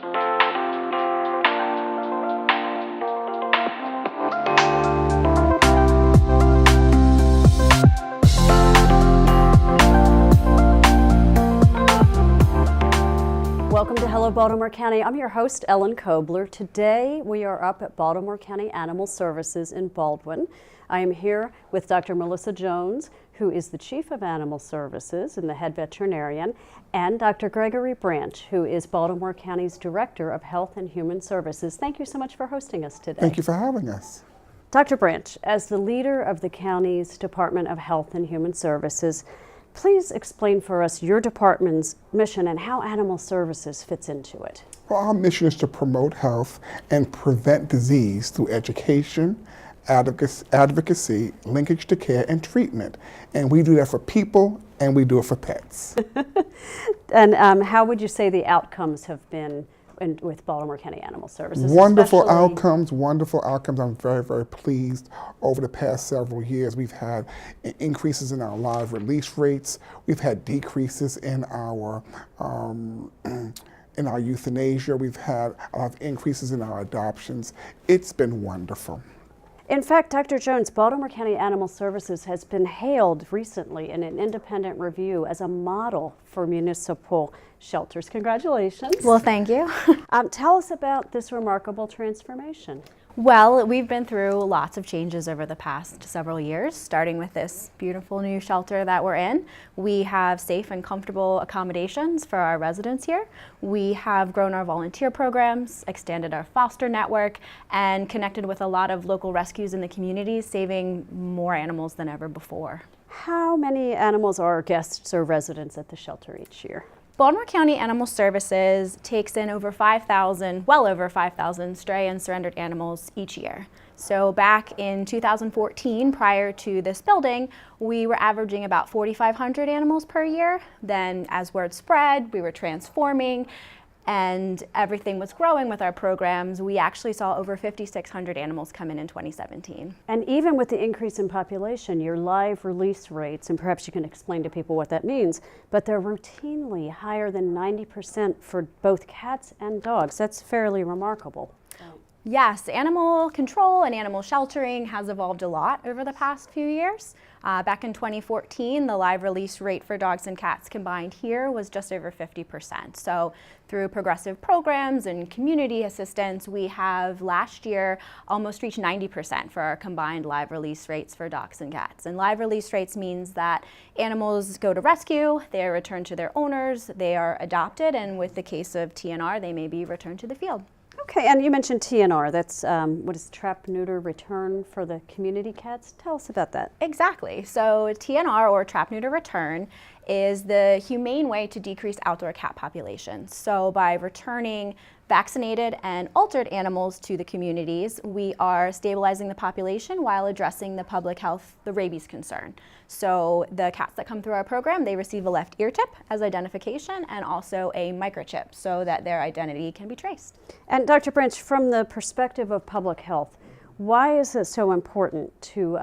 Welcome to Hello Baltimore County. I'm your host, Ellen Kobler. Today we are up at Baltimore County Animal Services in Baldwin. I am here with Dr. Melissa Jones, who is the Chief of Animal Services and the head veterinarian, and Dr. Gregory Branch, who is Baltimore County's Director of Health and Human Services. Thank you so much for hosting us today. Thank you for having us. Dr. Branch, as the leader of the county's Department of Health and Human Services, please explain for us your department's mission and how Animal Services fits into it. Well, our mission is to promote health and prevent disease through education, advocacy, linkage to care, and treatment. And we do that for people, and we do it for pets. And how would you say the outcomes have been with Baltimore County Animal Services? Wonderful outcomes. I'm very, very pleased. Over the past several years, we've had increases in our live release rates. We've had decreases in our euthanasia. We've had increases in our adoptions. It's been wonderful. In fact, Dr. Jones, Baltimore County Animal Services has been hailed recently in an independent review as a model for municipal shelters. Congratulations. Well, thank you. Tell us about this remarkable transformation. Well, we've been through lots of changes over the past several years, starting with this beautiful new shelter that we're in. We have safe and comfortable accommodations for our residents here. We have grown our volunteer programs, extended our foster network, and connected with a lot of local rescues in the community, saving more animals than ever before. How many animals are guests or residents at the shelter each year? Baltimore County Animal Services takes in well over 5,000 stray and surrendered animals each year. So back in 2014, prior to this building, we were averaging about 4,500 animals per year. Then as word spread, we were transforming and everything was growing with our programs. We actually saw over 5,600 animals come in 2017. And even with the increase in population, your live release rates, and perhaps you can explain to people what that means, but they're routinely higher than 90% for both cats and dogs. That's fairly remarkable. Yes, animal control and animal sheltering has evolved a lot over the past few years. Back in 2014, the live release rate for dogs and cats combined here was just over 50%. So through progressive programs and community assistance, we have last year almost reached 90% for our combined live release rates for dogs and cats. And live release rates means that animals go to rescue, they are returned to their owners, they are adopted, and with the case of TNR, they may be returned to the field. Okay, and you mentioned TNR. That's what is trap, neuter, return for the community cats? Tell us about that. Exactly. So TNR, or trap, neuter, return, is the humane way to decrease outdoor cat populations. So by returning vaccinated and altered animals to the communities, we are stabilizing the population while addressing the public health, the rabies concern. So the cats that come through our program, they receive a left ear tip as identification and also a microchip so that their identity can be traced. And Dr. Branch, from the perspective of public health, why is it so important to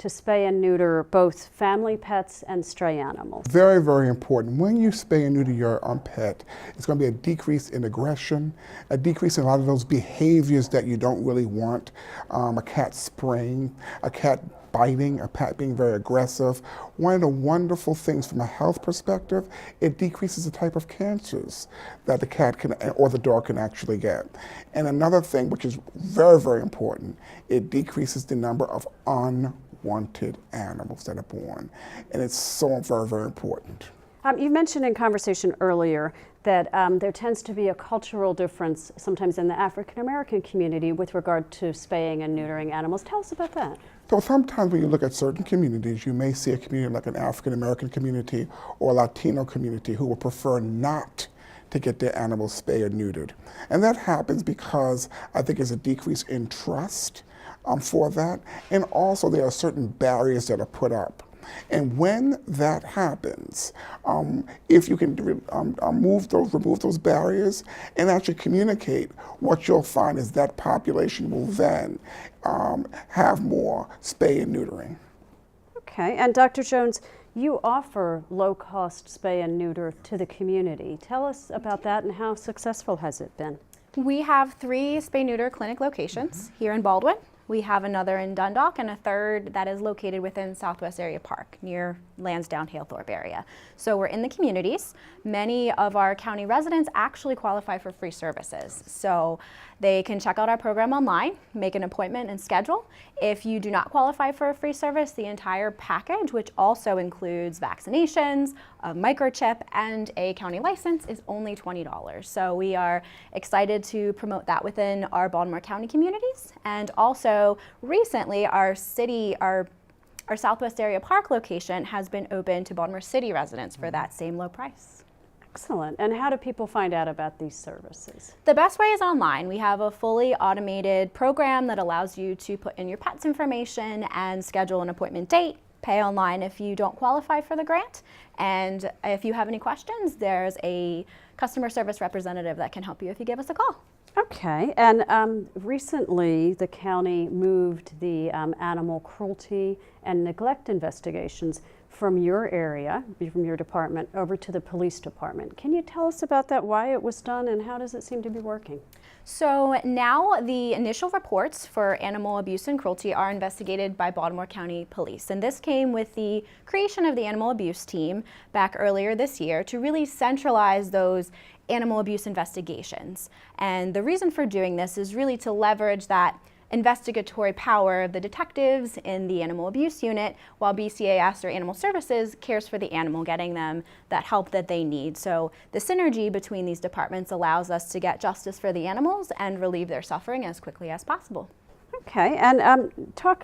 spay and neuter both family pets and stray animals? Very, very important. When you spay and neuter your pet, it's going to be a decrease in aggression, a decrease in a lot of those behaviors that you don't really want. A cat spraying, a cat biting, a cat being very aggressive. One of the wonderful things from a health perspective, it decreases the type of cancers that the cat can or the dog can actually get. And another thing, which is very, very important, it decreases the number of unwanted animals that are born. And it's so very, very important. You mentioned in conversation earlier that there tends to be a cultural difference sometimes in the African American community with regard to spaying and neutering animals. Tell us about that. So sometimes when you look at certain communities, you may see a community like an African American community or a Latino community who would prefer not to get their animals spayed or neutered. And that happens because I think there's a decrease in trust for that. And also there are certain barriers that are put up. And when that happens, if you can remove those barriers and actually communicate, what you'll find is that population will then have more spay and neutering. Okay, and Dr. Jones, You offer low-cost spay and neuter to the community. Tell us about that and how successful has it been? We have 3 spay-neuter clinic locations here in Baldwin. We have another in Dundalk and a third that is located within Southwest Area Park near Lansdowne, Halethorpe area. So we're in the communities. Many of our county residents actually qualify for free services. So they can check out our program online, make an appointment and schedule. If you do not qualify for a free service, the entire package, which also includes vaccinations, a microchip, and a county license, is only $20. So we are excited to promote that within our Baltimore County communities. And also recently our Southwest Area Park location has been open to Baltimore City residents for that same low price. Excellent. And how do people find out about these services? The best way is online. We have a fully automated program that allows you to put in your pet's information and schedule an appointment date. Pay online if you don't qualify for the grant. And if you have any questions, there's a customer service representative that can help you if you give us a call. Okay, and recently the county moved the animal cruelty and neglect investigations from your area, from your department, over to the police department. Can you tell us about that, why it was done, and how does it seem to be working? So now the initial reports for animal abuse and cruelty are investigated by Baltimore County Police. And this came with the creation of the animal abuse team back earlier this year to really centralize those animal abuse investigations. And the reason for doing this is really to leverage that investigatory power of the detectives in the animal abuse unit, while BCAS or Animal Services cares for the animal, getting them that help that they need. So the synergy between these departments allows us to get justice for the animals and relieve their suffering as quickly as possible. Okay, and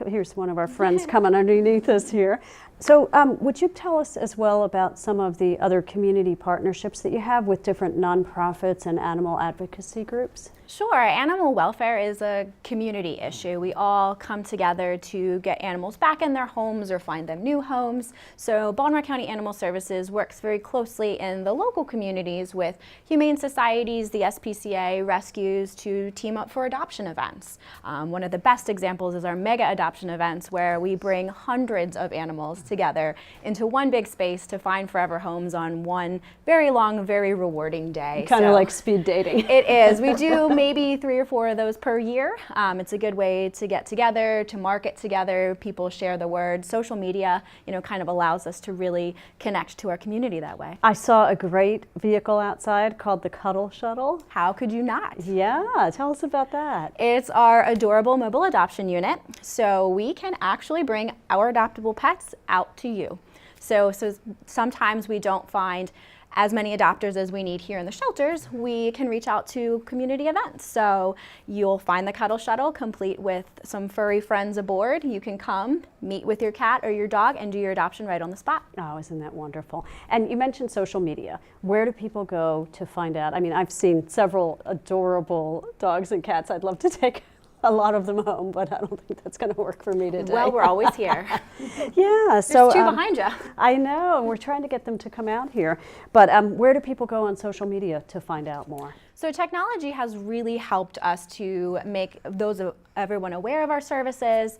here's one of our friends coming underneath us here. So would you tell us as well about some of the other community partnerships that you have with different nonprofits and animal advocacy groups? Sure. Animal welfare is a community issue. We all come together to get animals back in their homes or find them new homes. So Baltimore County Animal Services works very closely in the local communities with humane societies, the SPCA, rescues to team up for adoption events. One of the best examples is our mega adoption events, where we bring hundreds of animals together into one big space to find forever homes on one very long, very rewarding day. Kind of like speed dating. It is. We do maybe 3 or 4 of those per year. It's a good way to get together, to market together. People share the word. Social media, kind of allows us to really connect to our community that way. I saw a great vehicle outside called the Cuddle Shuttle. How could you not? Yeah, tell us about that. It's our adorable mobile adoption unit. So we can actually bring our adoptable pets out to you. So sometimes we don't find as many adopters as we need here in the shelters. We can reach out to community events. So you'll find the Cuddle Shuttle complete with some furry friends aboard. You can come, meet with your cat or your dog, and do your adoption right on the spot. Oh, isn't that wonderful? And you mentioned social media. Where do people go to find out? I mean, I've seen several adorable dogs and cats. I'd love to take a lot of them home, but I don't think that's going to work for me today. Well, we're always here. Yeah, so there's 2 behind you. I know, and we're trying to get them to come out here. But where do people go on social media to find out more? So technology has really helped us to make everyone aware of our services.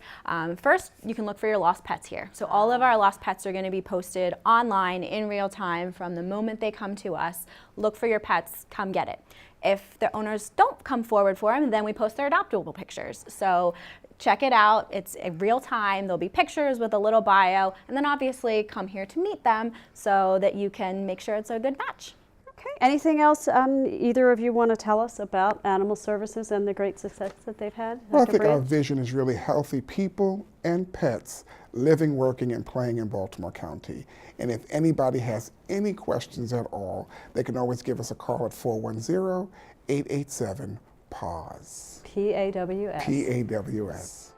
First, you can look for your lost pets here. So all of our lost pets are going to be posted online in real time from the moment they come to us. Look for your pets, come get it. If the owners don't come forward for them, then we post their adoptable pictures. So check it out. It's real time. There'll be pictures with a little bio, and then obviously come here to meet them so that you can make sure it's a good match. Okay. Anything else either of you want to tell us about Animal Services and the great success that they've had? Well, I think our vision is really healthy people and pets living, working, and playing in Baltimore County. And if anybody has any questions at all, they can always give us a call at 410-887-PAWS. PAWS. PAWS.